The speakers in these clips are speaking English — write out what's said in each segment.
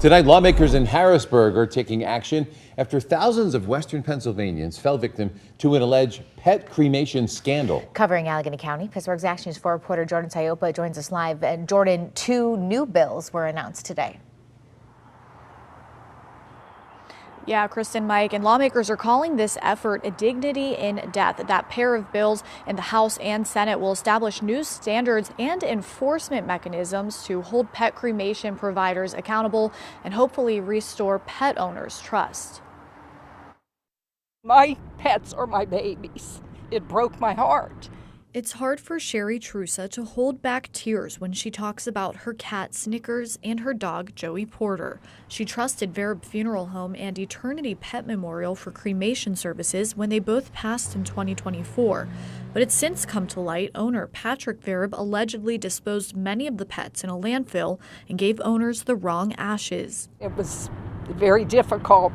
Tonight, lawmakers in Harrisburg are taking action after thousands of Western Pennsylvanians fell victim to an alleged pet cremation scandal. Covering Allegheny County, Pittsburgh's Action News 4 reporter Jordan Sayopa joins us live. And Jordan, 2 new bills were announced today. Yeah, Kristen, Mike, and lawmakers are calling this effort a dignity in death. That pair of bills in the House and Senate will establish new standards and enforcement mechanisms to hold pet cremation providers accountable and hopefully restore pet owners' trust. My pets are my babies. It broke my heart. It's hard for Sherry Trusa to hold back tears when she talks about her cat Snickers and her dog Joey Porter. She trusted Verib Funeral Home and Eternity Pet Memorial for cremation services when they both passed in 2024. But it's since come to light owner Patrick Verib allegedly disposed many of the pets in a landfill and gave owners the wrong ashes. It was very difficult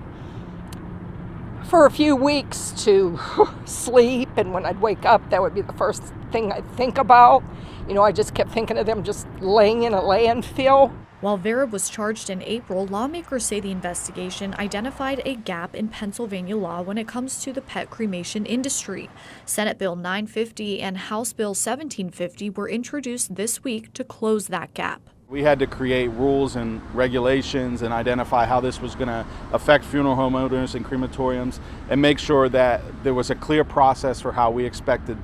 for a few weeks to sleep, and when I'd wake up, that would be the first thing I'd think about. You know, I just kept thinking of them just laying in a landfill. While Verib was charged in April, lawmakers say the investigation identified a gap in Pennsylvania law when it comes to the pet cremation industry. Senate Bill 950 and House Bill 1750 were introduced this week to close that gap. We had to create rules and regulations and identify how this was going to affect funeral home owners and crematoriums and make sure that there was a clear process for how we expected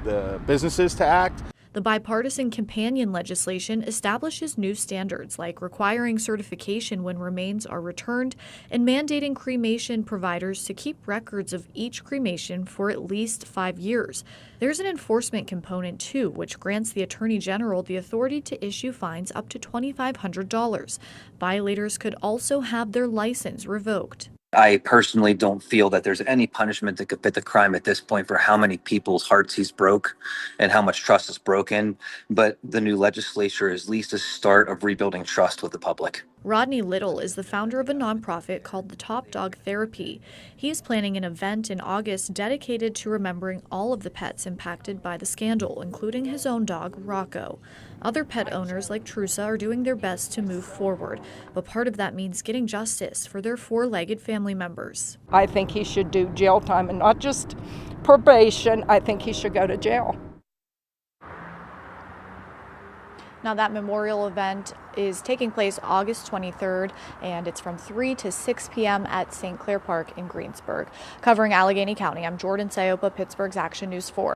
the businesses to act. The bipartisan companion legislation establishes new standards like requiring certification when remains are returned and mandating cremation providers to keep records of each cremation for at least 5 years. There's an enforcement component too, which grants the Attorney General the authority to issue fines up to $2,500. Violators could also have their license revoked. I personally don't feel that there's any punishment that could fit the crime at this point for how many people's hearts he's broke and how much trust is broken. But the new legislature is at least a start of rebuilding trust with the public. Rodney Little is the founder of a nonprofit called the Top Dog Therapy. He is planning an event in August dedicated to remembering all of the pets impacted by the scandal, including his own dog, Rocco. Other pet owners like Trusa are doing their best to move forward, but part of that means getting justice for their 4-legged family members. I think he should do jail time and not just probation. I think he should go to jail. Now, that memorial event is taking place August 23rd, and it's from 3 to 6 p.m. at St. Clair Park in Greensburg. Covering Allegheny County, I'm Jordan Sayopa, Pittsburgh's Action News 4.